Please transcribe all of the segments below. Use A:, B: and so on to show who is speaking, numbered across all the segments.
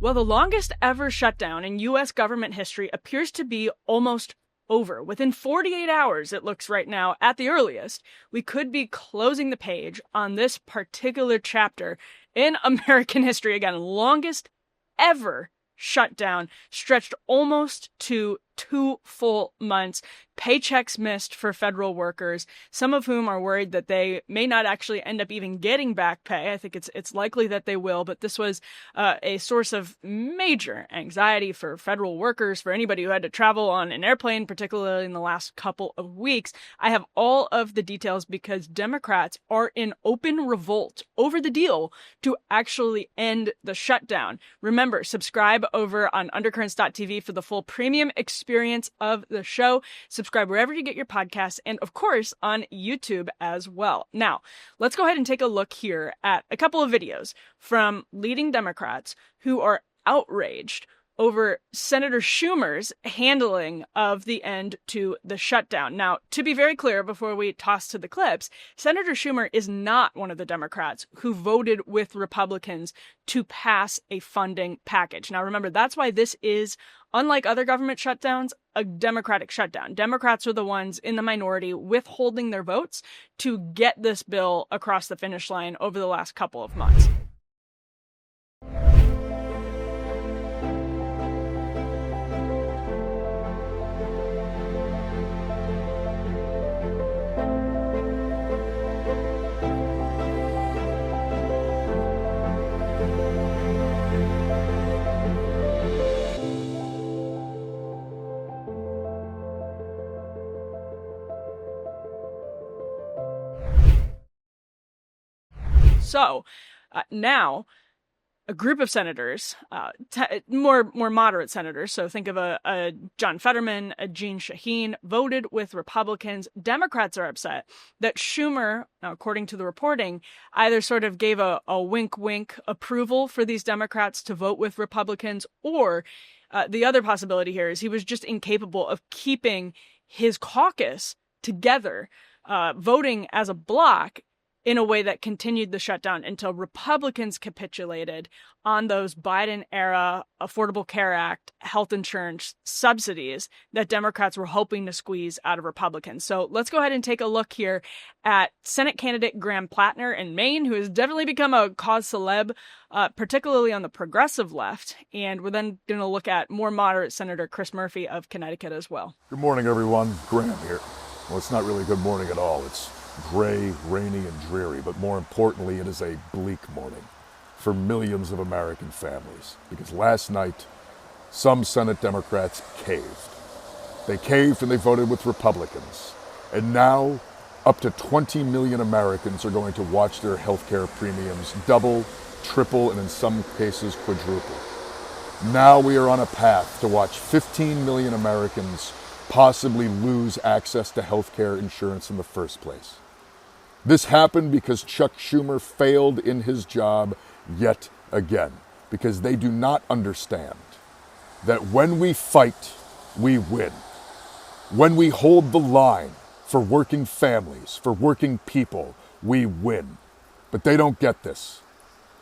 A: Well, the longest ever shutdown in U.S. government history appears to be almost over. Within 48 hours, it looks right now, at the earliest, we could be closing the page on this particular chapter in American history. Again, longest ever shutdown, stretched almost to 2 full months. Paychecks missed for federal workers, some of whom are worried that they may not actually end up even getting back pay. I think it's likely that they will, but this was a source of major anxiety for federal workers, for anybody who had to travel on an airplane, particularly in the last couple of weeks. I have all of the details because Democrats are in open revolt over the deal to actually end the shutdown. Remember, subscribe over on undercurrents.tv for the full premium experience of the show. Subscribe wherever you get your podcasts, and of course on YouTube as well. Now, let's go ahead and take a look here at a couple of videos from leading Democrats who are outraged over Senator Schumer's handling of the end to the shutdown. Now, to be very clear before we toss to the clips, Senator Schumer is not one of the Democrats who voted with Republicans to pass a funding package. Now, remember, that's why this is, unlike other government shutdowns, a Democratic shutdown. Democrats are the ones in the minority withholding their votes to get this bill across the finish line over the last couple of months. So now a group of senators, more moderate senators, so think of a John Fetterman, a Jeanne Shaheen, voted with Republicans. Democrats are upset that Schumer, according to the reporting, either sort of gave a wink-wink approval for these Democrats to vote with Republicans, or the other possibility here is he was just incapable of keeping his caucus together, voting as a bloc in a way that continued the shutdown until Republicans capitulated on those Biden-era Affordable Care Act health insurance subsidies that Democrats were hoping to squeeze out of Republicans. So let's go ahead and take a look here at Senate candidate Graham Plattner in Maine, who has definitely become a cause celeb, particularly on the progressive left. And we're then going to look at more moderate Senator Chris Murphy of Connecticut as well.
B: Good morning, everyone. Graham here. Well, it's not really good morning at all. It's gray, rainy, and dreary, but more importantly, it is a bleak morning for millions of American families, because last night, some Senate Democrats caved. They caved and they voted with Republicans. And now, up to 20 million Americans are going to watch their health care premiums double, triple, and in some cases quadruple. Now we are on a path to watch 15 million Americans possibly lose access to health care insurance in the first place. This happened because Chuck Schumer failed in his job yet again, because they do not understand that when we fight, we win. When we hold the line for working families, for working people, we win. But they don't get this.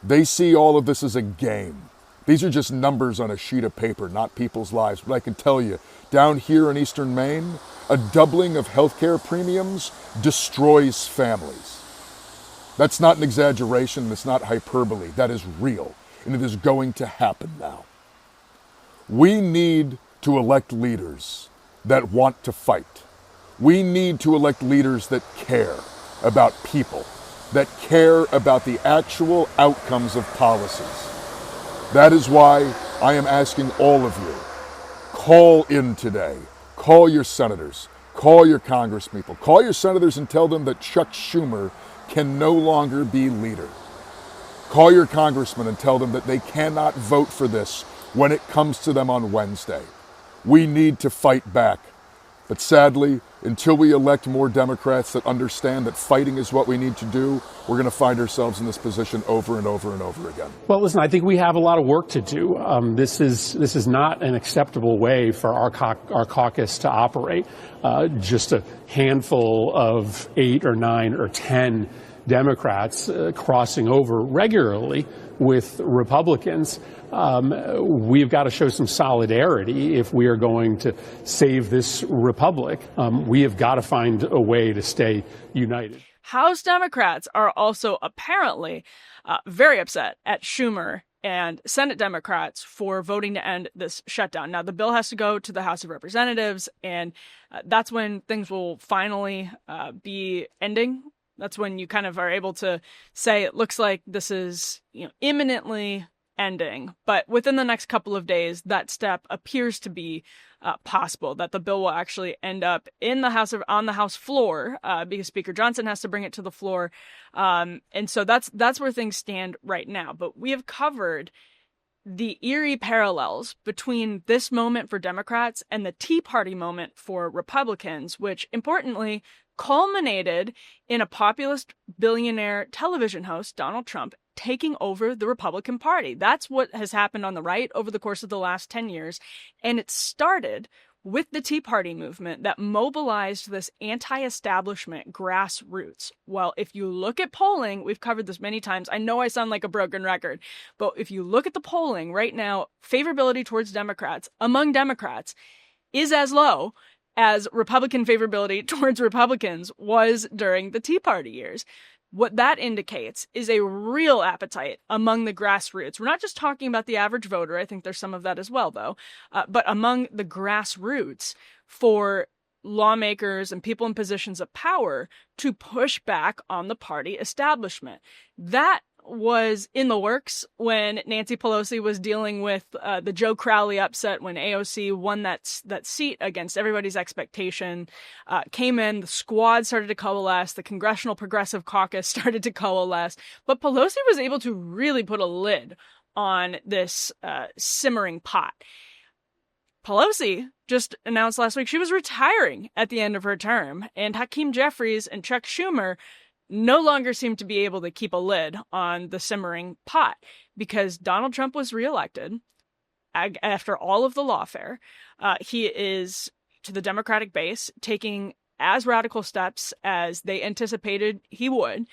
B: They see all of this as a game. These are just numbers on a sheet of paper, not people's lives. But I can tell you, down here in eastern Maine, a doubling of healthcare premiums destroys families. That's not an exaggeration, it's not hyperbole, that is real, and it is going to happen now. We need to elect leaders that want to fight. We need to elect leaders that care about people, that care about the actual outcomes of policies. That is why I am asking all of you, call in today. Call your senators, call your congresspeople, call your senators and tell them that Chuck Schumer can no longer be leader. Call your congressmen and tell them that they cannot vote for this when it comes to them on Wednesday. We need to fight back. But sadly, until we elect more Democrats that understand that fighting is what we need to do, we're going to find ourselves in this position over and over and over again.
C: Well, listen, I think we have a lot of work to do. This is not an acceptable way for our caucus to operate. Just a handful of 8 or 9 or 10 Democrats crossing over regularly with Republicans. We've got to show some solidarity if we are going to save this republic. We have got to find a way to stay united.
A: House Democrats are also apparently very upset at Schumer and Senate Democrats for voting to end this shutdown. Now, the bill has to go to the House of Representatives, and that's when things will finally be ending. That's when you kind of are able to say it looks like this is, imminently ending. But within the next couple of days, that step appears to be possible, that the bill will actually end up in the on the House floor, because Speaker Johnson has to bring it to the floor. And so that's where things stand right now. But we have covered the eerie parallels between this moment for Democrats and the Tea Party moment for Republicans, which importantly culminated in a populist billionaire television host, Donald Trump, taking over the Republican Party. That's what has happened on the right over the course of the last 10 years. And it started with the Tea Party movement that mobilized this anti-establishment grassroots. Well, if you look at polling, we've covered this many times. I know I sound like a broken record, but if you look at the polling right now, favorability towards Democrats among Democrats is as low as Republican favorability towards Republicans was during the Tea Party years. What that indicates is a real appetite among the grassroots. We're not just talking about the average voter. I think there's some of that as well, though. But among the grassroots for lawmakers and people in positions of power to push back on the party establishment. That was in the works when Nancy Pelosi was dealing with the Joe Crowley upset when AOC won that seat against everybody's expectation, came in, the squad started to coalesce, the Congressional Progressive Caucus started to coalesce, but Pelosi was able to really put a lid on this simmering pot. Pelosi just announced last week she was retiring at the end of her term, and Hakeem Jeffries and Chuck Schumer no longer seem to be able to keep a lid on the simmering pot because Donald Trump was reelected after all of the lawfare. He is, to the Democratic base, taking as radical steps as they anticipated he would.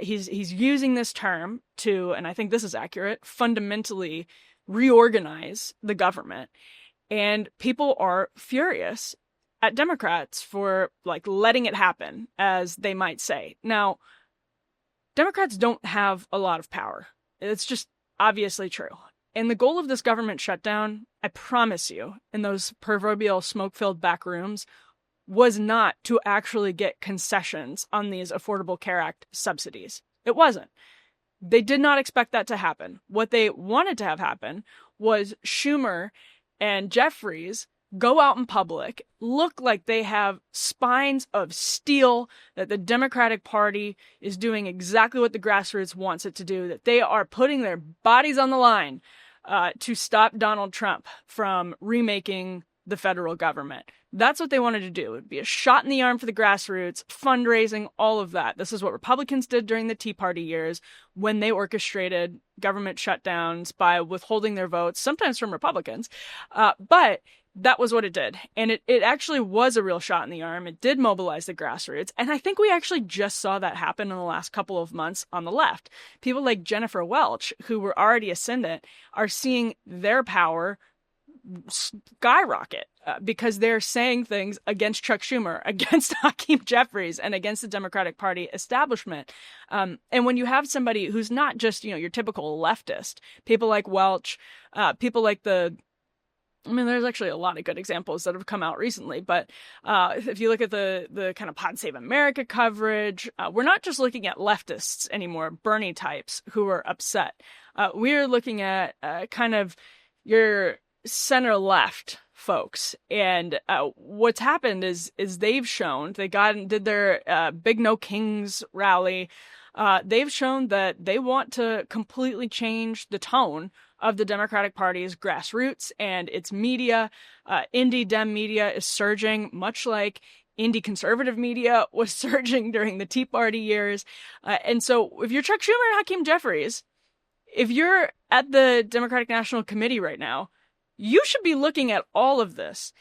A: He's using this term to, and I think this is accurate, fundamentally reorganize the government. And people are furious at Democrats for letting it happen, as they might say. Now, Democrats don't have a lot of power. It's just obviously true. And the goal of this government shutdown, I promise you, in those proverbial smoke-filled back rooms, was not to actually get concessions on these Affordable Care Act subsidies. It wasn't. They did not expect that to happen. What they wanted to have happen was Schumer and Jeffries go out in public, look like they have spines of steel, that the Democratic Party is doing exactly what the grassroots wants it to do, that they are putting their bodies on the line to stop Donald Trump from remaking the federal government. That's what they wanted to do. It would be a shot in the arm for the grassroots, fundraising, all of that. This is what Republicans did during the Tea Party years when they orchestrated government shutdowns by withholding their votes, sometimes from Republicans. But that was what it did. And it actually was a real shot in the arm. It did mobilize the grassroots. And I think we actually just saw that happen in the last couple of months on the left. People like Jennifer Welch, who were already ascendant, are seeing their power skyrocket because they're saying things against Chuck Schumer, against Hakeem Jeffries, and against the Democratic Party establishment. And when you have somebody who's not just, your typical leftist, people like Welch, people like there's actually a lot of good examples that have come out recently, but if you look at the kind of Pod Save America coverage, we're not just looking at leftists anymore, Bernie types who are upset. We're looking at kind of your center-left folks. And what's happened is they've shown, they did their Big No Kings rally. They've shown that they want to completely change the tone of the Democratic Party's grassroots and its media. Indie Dem media is surging, much like indie conservative media was surging during the Tea Party years. And so if you're Chuck Schumer and Hakeem Jeffries, if you're at the Democratic National Committee right now, you should be looking at all of this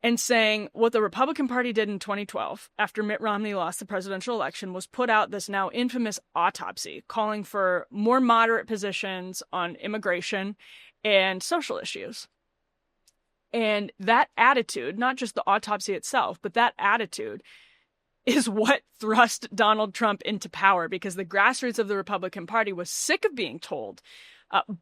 A: and saying what the Republican Party did in 2012 after Mitt Romney lost the presidential election was put out this now infamous autopsy calling for more moderate positions on immigration and social issues. And that attitude, not just the autopsy itself, but that attitude is what thrust Donald Trump into power, because the grassroots of the Republican Party was sick of being told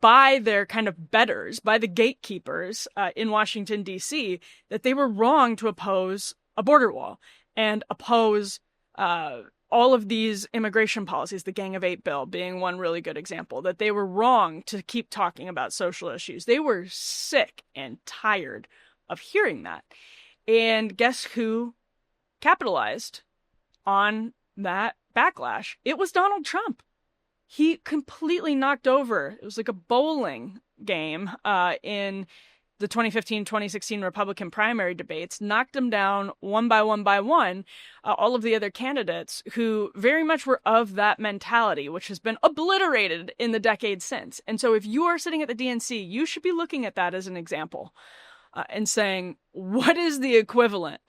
A: by their kind of betters, by the gatekeepers in Washington, D.C., that they were wrong to oppose a border wall and oppose all of these immigration policies, the Gang of Eight bill being one really good example, that they were wrong to keep talking about social issues. They were sick and tired of hearing that. And guess who capitalized on that backlash? It was Donald Trump. He completely knocked over, it was like a bowling game in the 2015-2016 Republican primary debates, knocked them down one by one, all of the other candidates who very much were of that mentality, which has been obliterated in the decades since. And so if you are sitting at the DNC, you should be looking at that as an example and saying, what is the equivalent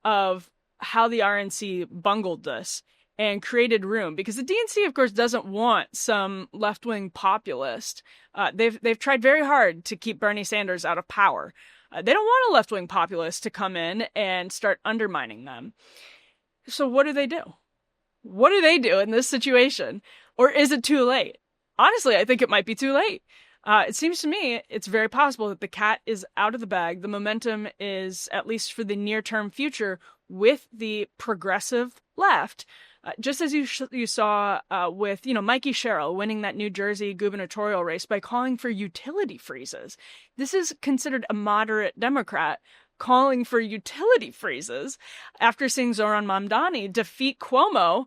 A: of how the RNC bungled this and created room? Because the DNC, of course, doesn't want some left-wing populist. They've tried very hard to keep Bernie Sanders out of power. They don't want a left-wing populist to come in and start undermining them. So what do they do? What do they do in this situation? Or is it too late? Honestly, I think it might be too late. It seems to me it's very possible that the cat is out of the bag. The momentum is, at least for the near-term future, with the progressive left. Just as you saw with, Mikey Sherrill winning that New Jersey gubernatorial race by calling for utility freezes. This is considered a moderate Democrat calling for utility freezes after seeing Zohran Mamdani defeat Cuomo,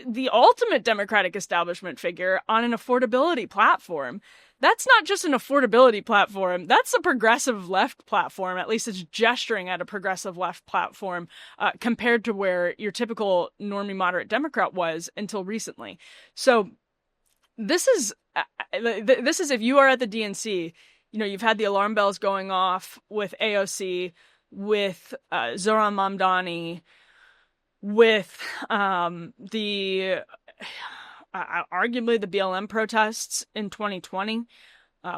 A: the ultimate Democratic establishment figure, on an affordability platform. That's not just an affordability platform. That's a progressive left platform. At least it's gesturing at a progressive left platform compared to where your typical normie moderate Democrat was until recently. So this is if you are at the DNC, you've had the alarm bells going off with AOC, with Zohran Mamdani, with arguably the BLM protests in 2020,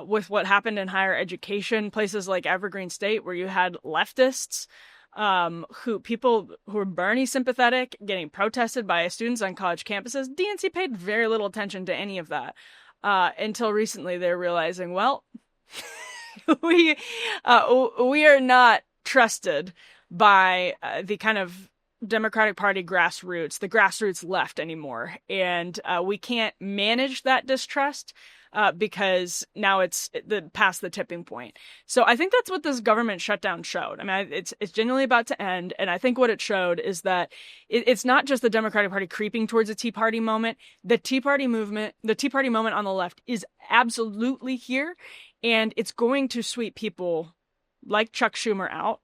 A: with what happened in higher education, places like Evergreen State, where you had leftists, people who were Bernie sympathetic getting protested by students on college campuses. DNC paid very little attention to any of that until recently. They're realizing, well, we are not trusted by the kind of Democratic Party grassroots, the grassroots left anymore. And we can't manage that distrust because now it's past the tipping point. So I think that's what this government shutdown showed. I mean, it's genuinely about to end. And I think what it showed is that it's not just the Democratic Party creeping towards a Tea Party moment. The Tea Party moment on the left is absolutely here. And it's going to sweep people like Chuck Schumer out.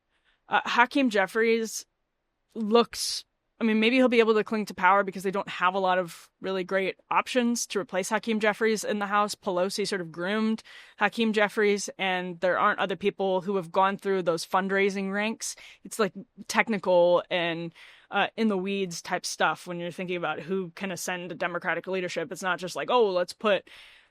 A: Hakeem Jeffries looks, maybe he'll be able to cling to power because they don't have a lot of really great options to replace Hakeem Jeffries in the House. Pelosi sort of groomed Hakeem Jeffries, and there aren't other people who have gone through those fundraising ranks. It's like technical and in the weeds type stuff when you're thinking about who can ascend to Democratic leadership. It's not just like, oh, let's put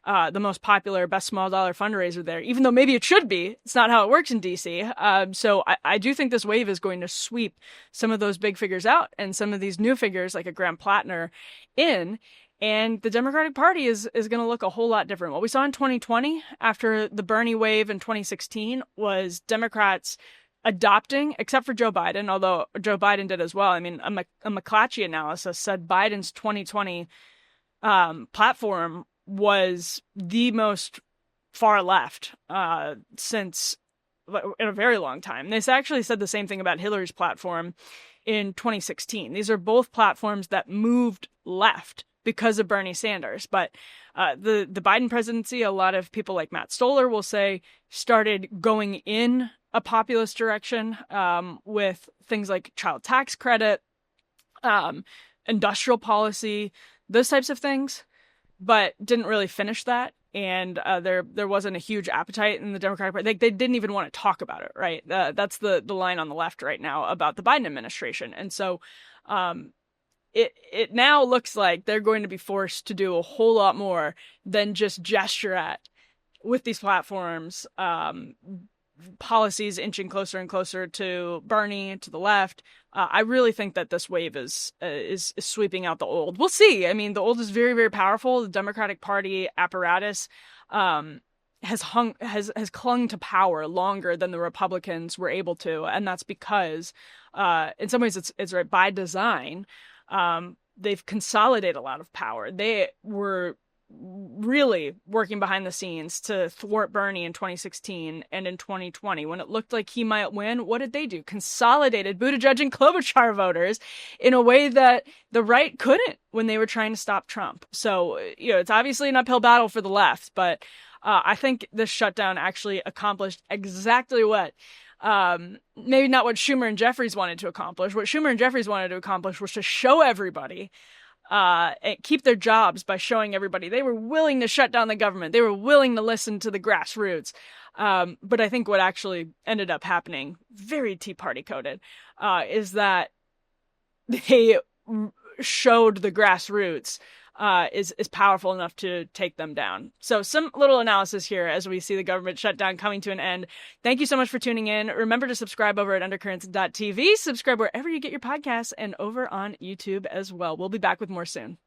A: the most popular, best small dollar fundraiser there, even though maybe it should be. It's not how it works in DC. So I do think this wave is going to sweep some of those big figures out and some of these new figures like a Graham Plattner in. And the Democratic Party is going to look a whole lot different. What we saw in 2020 after the Bernie wave in 2016 was Democrats adopting, except for Joe Biden, although Joe Biden did as well. I mean, a McClatchy analysis said Biden's 2020 platform was the most far left since in a very long time. They actually said the same thing about Hillary's platform in 2016. These are both platforms that moved left because of Bernie Sanders. But the Biden presidency, a lot of people like Matt Stoller will say, started going in a populist direction with things like child tax credit, industrial policy, those types of things, but didn't really finish that. and there wasn't a huge appetite in the Democratic Party. They didn't even want to talk about it, right? That's the line on the left right now about the Biden administration. And so it now looks like they're going to be forced to do a whole lot more than just gesture at with these platforms, policies inching closer and closer to Bernie, to the left. I really think that this wave is sweeping out the old. We'll see. I mean, the old is very, very powerful. The Democratic Party apparatus has clung to power longer than the Republicans were able to, and that's because, in some ways, it's right by design. They've consolidated a lot of power. They were really working behind the scenes to thwart Bernie in 2016 and in 2020 when it looked like he might win. What did they do? Consolidated Buttigieg and Klobuchar voters in a way that the right couldn't when they were trying to stop Trump. So, it's obviously an uphill battle for the left, but I think this shutdown actually accomplished exactly what maybe not what Schumer and Jeffries wanted to accomplish. What Schumer and Jeffries wanted to accomplish was to show everybody and keep their jobs by showing everybody they were willing to shut down the government. They were willing to listen to the grassroots. But I think what actually ended up happening, very Tea Party coded, is that they showed the grassroots is powerful enough to take them down. So some little analysis here as we see the government shutdown coming to an end. Thank you so much for tuning in. Remember to subscribe over at undercurrents.tv. Subscribe wherever you get your podcasts and over on YouTube as well. We'll be back with more soon.